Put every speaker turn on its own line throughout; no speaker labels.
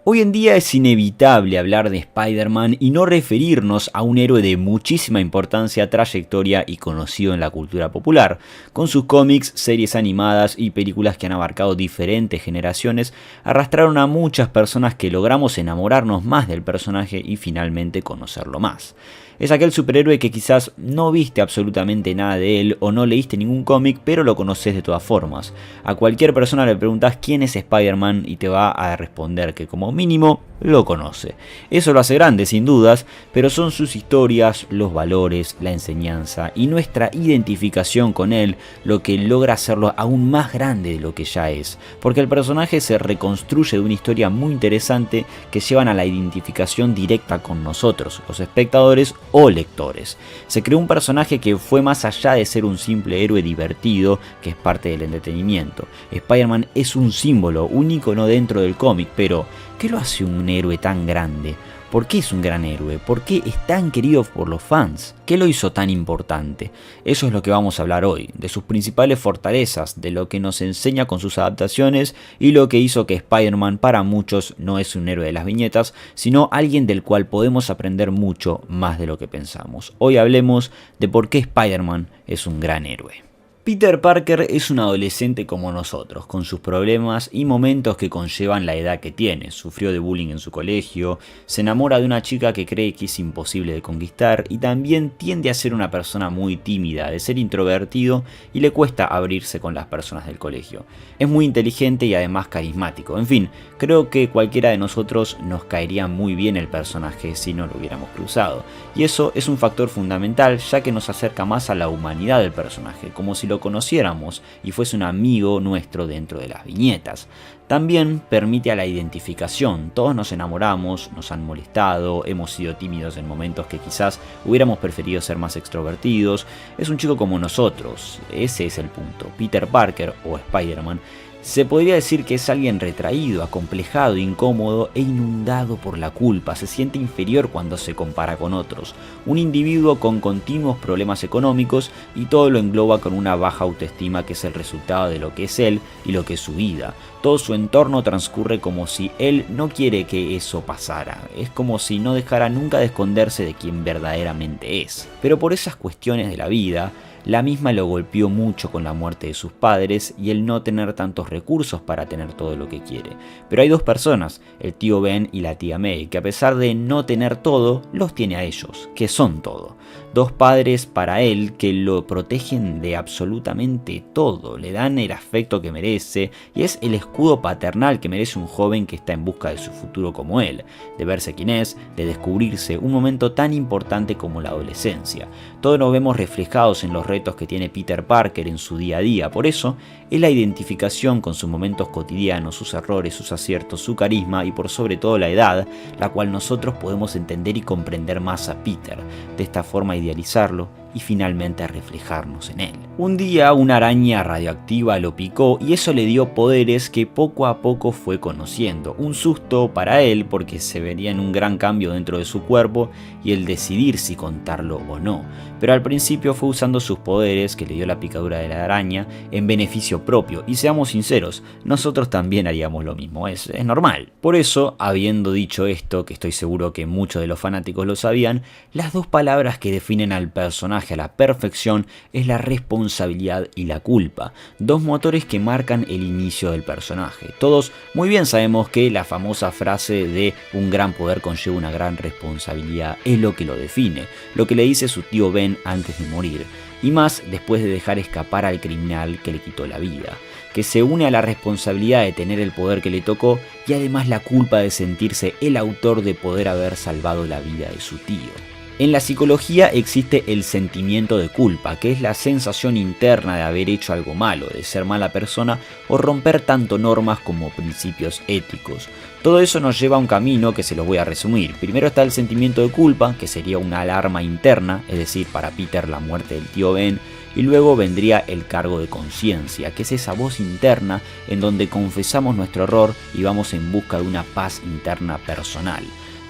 Hoy en día es inevitable hablar de Spider-Man y no referirnos a un héroe de muchísima importancia, trayectoria y conocido en la cultura popular, con sus cómics, series animadas y películas que han abarcado diferentes generaciones, arrastraron a muchas personas que logramos enamorarnos más del personaje y finalmente conocerlo más. Es aquel superhéroe que quizás no viste absolutamente nada de él o no leíste ningún cómic, pero lo conoces de todas formas. A cualquier persona le preguntas quién es Spider-Man y te va a responder que como mínimo lo conoce. Eso lo hace grande sin dudas, pero son sus historias, los valores, la enseñanza y nuestra identificación con él lo que logra hacerlo aún más grande de lo que ya es, porque el personaje se reconstruye de una historia muy interesante que llevan a la identificación directa con nosotros, los espectadores o lectores. Se creó un personaje que fue más allá de ser un simple héroe divertido que es parte del entretenimiento. Spider-Man es un símbolo, un ícono dentro del cómic, pero ¿qué lo hace un héroe tan grande? ¿Por qué es un gran héroe? ¿Por qué es tan querido por los fans? ¿Qué lo hizo tan importante? Eso es lo que vamos a hablar hoy, de sus principales fortalezas, de lo que nos enseña con sus adaptaciones y lo que hizo que Spider-Man para muchos no es un héroe de las viñetas, sino alguien del cual podemos aprender mucho más de lo que pensamos. Hoy hablemos de por qué Spider-Man es un gran héroe. Peter Parker es un adolescente como nosotros, con sus problemas y momentos que conllevan la edad que tiene. Sufrió de bullying en su colegio, se enamora de una chica que cree que es imposible de conquistar y también tiende a ser una persona muy tímida, de ser introvertido y le cuesta abrirse con las personas del colegio. Es muy inteligente y además carismático. En fin, creo que cualquiera de nosotros nos caería muy bien el personaje si no lo hubiéramos cruzado. Y eso es un factor fundamental ya que nos acerca más a la humanidad del personaje, como si lo conociéramos y fuese un amigo nuestro dentro de las viñetas. También permite a la identificación, todos nos enamoramos, nos han molestado, hemos sido tímidos en momentos que quizás hubiéramos preferido ser más extrovertidos, es un chico como nosotros, ese es el punto. Peter Parker o Spider-Man se podría decir que es alguien retraído, acomplejado, incómodo e inundado por la culpa, se siente inferior cuando se compara con otros, un individuo con continuos problemas económicos y todo lo engloba con una baja autoestima que es el resultado de lo que es él y lo que es su vida. Todo su entorno transcurre como si él no quiere que eso pasara, es como si no dejara nunca de esconderse de quien verdaderamente es. Pero por esas cuestiones de la vida, la misma lo golpeó mucho con la muerte de sus padres y el no tener tantos recursos para tener todo lo que quiere. Pero hay dos personas, el tío Ben y la tía May, que a pesar de no tener todo, los tiene a ellos, que son todo. Dos padres para él que lo protegen de absolutamente todo, le dan el afecto que merece y es el escudo paternal que merece un joven que está en busca de su futuro como él, de verse quién es, de descubrirse, un momento tan importante como la adolescencia. Todos nos vemos reflejados en los retos que tiene Peter Parker en su día a día, por eso es la identificación con sus momentos cotidianos, sus errores, sus aciertos, su carisma y por sobre todo la edad, la cual nosotros podemos entender y comprender más a Peter, de esta forma idealizarlo y finalmente reflejarnos en él. Un día una araña radioactiva lo picó y eso le dio poderes que poco a poco fue conociendo. Un susto para él porque se vería en un gran cambio dentro de su cuerpo y el decidir si contarlo o no. Pero al principio fue usando sus poderes que le dio la picadura de la araña en beneficio propio. Y seamos sinceros, nosotros también haríamos lo mismo, es normal. Por eso, habiendo dicho esto, que estoy seguro que muchos de los fanáticos lo sabían, las dos palabras que definen al personaje a la perfección es la responsabilidad y la culpa, dos motores que marcan el inicio del personaje. Todos muy bien sabemos que la famosa frase de un gran poder conlleva una gran responsabilidad es lo que lo define, lo que le dice su tío Ben antes de morir, y más después de dejar escapar al criminal que le quitó la vida, que se une a la responsabilidad de tener el poder que le tocó y además la culpa de sentirse el autor de poder haber salvado la vida de su tío. En la psicología existe el sentimiento de culpa, que es la sensación interna de haber hecho algo malo, de ser mala persona o romper tanto normas como principios éticos. Todo eso nos lleva a un camino que se los voy a resumir. Primero está el sentimiento de culpa, que sería una alarma interna, es decir, para Peter la muerte del tío Ben, y luego vendría el cargo de conciencia, que es esa voz interna en donde confesamos nuestro error y vamos en busca de una paz interna personal.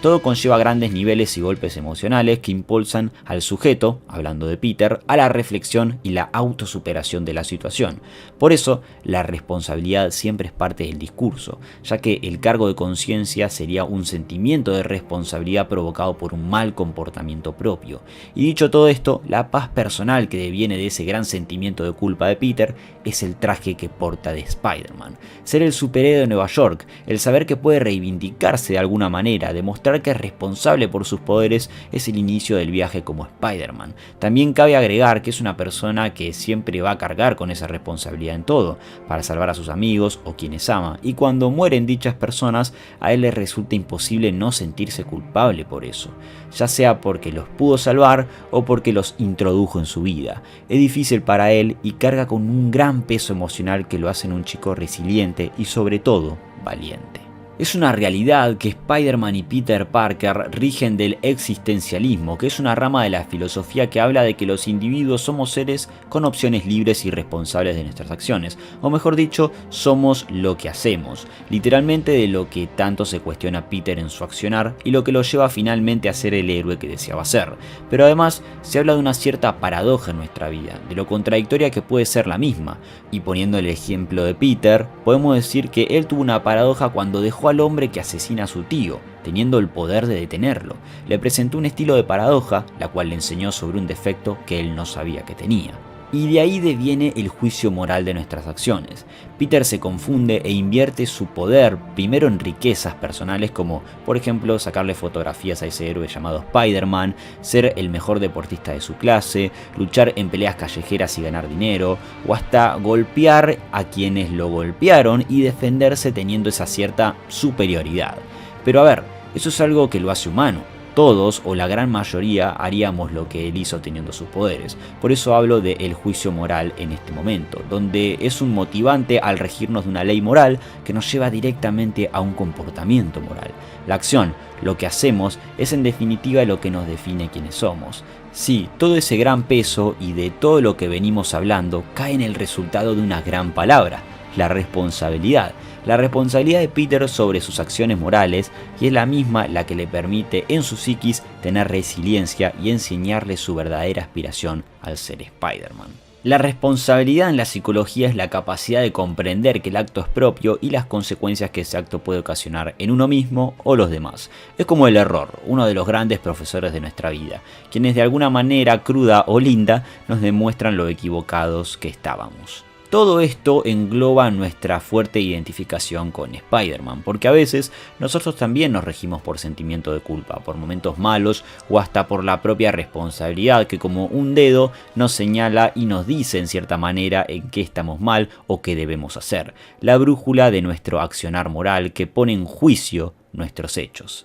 Todo conlleva grandes niveles y golpes emocionales que impulsan al sujeto, hablando de Peter, a la reflexión y la autosuperación de la situación. Por eso, la responsabilidad siempre es parte del discurso, ya que el cargo de conciencia sería un sentimiento de responsabilidad provocado por un mal comportamiento propio. Y dicho todo esto, la paz personal que deviene de ese gran sentimiento de culpa de Peter es el traje que porta de Spider-Man. Ser el superhéroe de Nueva York, el saber que puede reivindicarse de alguna manera, demostrar que es responsable por sus poderes, es el inicio del viaje como Spider-Man. También cabe agregar que es una persona que siempre va a cargar con esa responsabilidad en todo, para salvar a sus amigos o quienes ama, y cuando mueren dichas personas, a él le resulta imposible no sentirse culpable por eso, ya sea porque los pudo salvar o porque los introdujo en su vida. Es difícil para él y carga con un gran peso emocional que lo hace en un chico resiliente y sobre todo valiente. Es una realidad que Spider-Man y Peter Parker rigen del existencialismo, que es una rama de la filosofía que habla de que los individuos somos seres con opciones libres y responsables de nuestras acciones, o mejor dicho, somos lo que hacemos, literalmente de lo que tanto se cuestiona Peter en su accionar y lo que lo lleva finalmente a ser el héroe que deseaba ser. Pero además se habla de una cierta paradoja en nuestra vida, de lo contradictoria que puede ser la misma, y poniendo el ejemplo de Peter, podemos decir que él tuvo una paradoja cuando dejó al hombre que asesina a su tío, teniendo el poder de detenerlo. Le presentó un estilo de paradoja, la cual le enseñó sobre un defecto que él no sabía que tenía. Y de ahí deviene el juicio moral de nuestras acciones. Peter se confunde e invierte su poder primero en riquezas personales como, por ejemplo, sacarle fotografías a ese héroe llamado Spider-Man, ser el mejor deportista de su clase, luchar en peleas callejeras y ganar dinero, o hasta golpear a quienes lo golpearon y defenderse teniendo esa cierta superioridad. Pero a ver, eso es algo que lo hace humano. Todos o la gran mayoría haríamos lo que él hizo teniendo sus poderes. Por eso hablo de el juicio moral en este momento, donde es un motivante al regirnos de una ley moral que nos lleva directamente a un comportamiento moral. La acción, lo que hacemos, es en definitiva lo que nos define quiénes somos. Sí, todo ese gran peso y de todo lo que venimos hablando cae en el resultado de una gran palabra, la responsabilidad. La responsabilidad de Peter sobre sus acciones morales, y es la misma la que le permite en su psiquis tener resiliencia y enseñarle su verdadera aspiración al ser Spider-Man. La responsabilidad en la psicología es la capacidad de comprender que el acto es propio y las consecuencias que ese acto puede ocasionar en uno mismo o los demás. Es como el error, uno de los grandes profesores de nuestra vida, quienes de alguna manera cruda o linda nos demuestran lo equivocados que estábamos. Todo esto engloba nuestra fuerte identificación con Spider-Man, porque a veces nosotros también nos regimos por sentimiento de culpa, por momentos malos o hasta por la propia responsabilidad que como un dedo nos señala y nos dice en cierta manera en qué estamos mal o qué debemos hacer, la brújula de nuestro accionar moral que pone en juicio nuestros hechos.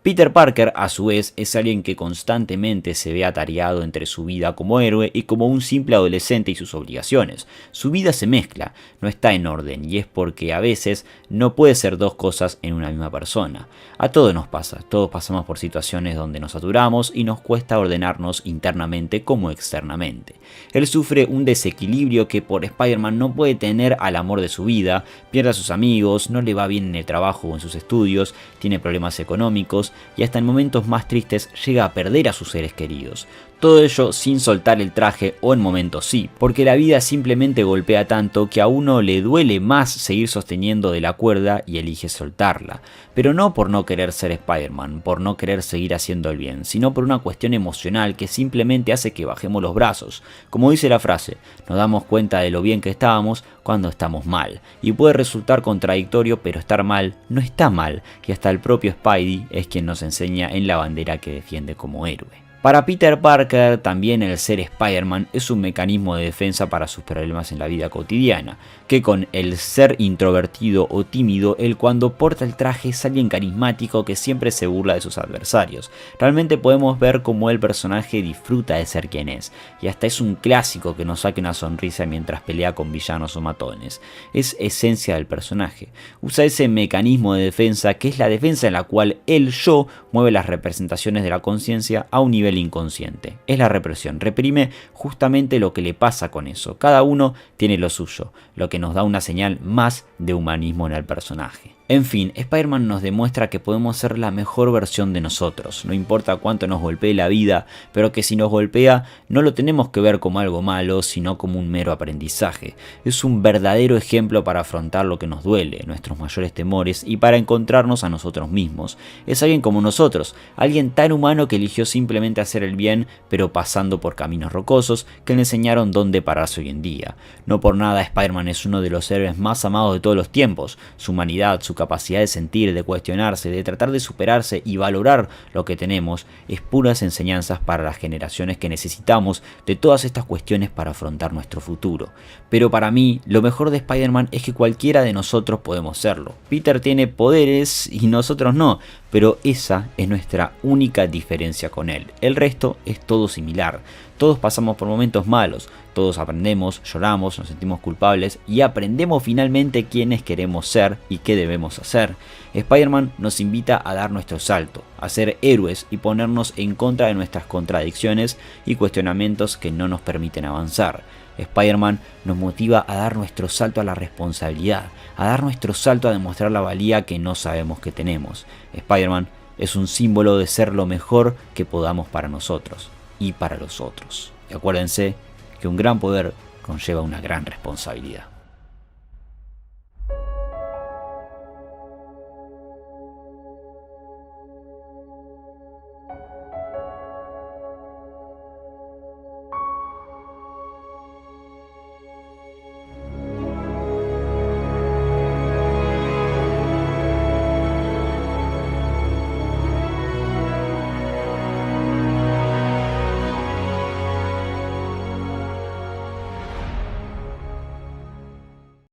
Peter Parker, a su vez, es alguien que constantemente se ve atareado entre su vida como héroe y como un simple adolescente y sus obligaciones. Su vida se mezcla, no está en orden, y es porque a veces no puede ser dos cosas en una misma persona. A todos nos pasa, todos pasamos por situaciones donde nos saturamos y nos cuesta ordenarnos internamente como externamente. Él sufre un desequilibrio que por Spider-Man no puede tener al amor de su vida, pierde a sus amigos, no le va bien en el trabajo o en sus estudios, tiene problemas económicos, y hasta en momentos más tristes llega a perder a sus seres queridos. Todo ello sin soltar el traje o en momentos sí, porque la vida simplemente golpea tanto que a uno le duele más seguir sosteniendo de la cuerda y elige soltarla. Pero no por no querer ser Spider-Man, por no querer seguir haciendo el bien, sino por una cuestión emocional que simplemente hace que bajemos los brazos. Como dice la frase, nos damos cuenta de lo bien que estábamos cuando estamos mal. Y puede resultar contradictorio, pero estar mal no está mal, y hasta el propio Spidey es quien nos enseña en la bandera que defiende como héroe. Para Peter Parker, también el ser Spider-Man es un mecanismo de defensa para sus problemas en la vida cotidiana, que con el ser introvertido o tímido, él cuando porta el traje es alguien carismático que siempre se burla de sus adversarios. Realmente podemos ver cómo el personaje disfruta de ser quien es, y hasta es un clásico que nos saque una sonrisa mientras pelea con villanos o matones. Es esencia del personaje. Usa ese mecanismo de defensa que es la defensa en la cual el yo mueve las representaciones de la conciencia a un nivel inconsciente. Es la represión, reprime justamente lo que le pasa con eso. Cada uno tiene lo suyo, lo que nos da una señal más de humanismo en el personaje. En fin, Spider-Man nos demuestra que podemos ser la mejor versión de nosotros, no importa cuánto nos golpee la vida, pero que si nos golpea no lo tenemos que ver como algo malo, sino como un mero aprendizaje. Es un verdadero ejemplo para afrontar lo que nos duele, nuestros mayores temores y para encontrarnos a nosotros mismos. Es alguien como nosotros, alguien tan humano que eligió simplemente hacer el bien, pero pasando por caminos rocosos que le enseñaron dónde pararse hoy en día. No por nada Spider-Man es uno de los héroes más amados de todos los tiempos. Su humanidad, su capacidad de sentir, de cuestionarse, de tratar de superarse y valorar lo que tenemos, es puras enseñanzas para las generaciones que necesitamos de todas estas cuestiones para afrontar nuestro futuro. Pero para mí, lo mejor de Spider-Man es que cualquiera de nosotros podemos serlo. Peter tiene poderes y nosotros no, pero esa es nuestra única diferencia con él. El resto es todo similar. Todos pasamos por momentos malos, todos aprendemos, lloramos, nos sentimos culpables y aprendemos finalmente quiénes queremos ser y qué debemos hacer. Spider-Man nos invita a dar nuestro salto, a ser héroes y ponernos en contra de nuestras contradicciones y cuestionamientos que no nos permiten avanzar. Spider-Man nos motiva a dar nuestro salto a la responsabilidad, a dar nuestro salto a demostrar la valía que no sabemos que tenemos. Spider-Man es un símbolo de ser lo mejor que podamos para nosotros y para los otros. Y acuérdense que un gran poder conlleva una gran responsabilidad.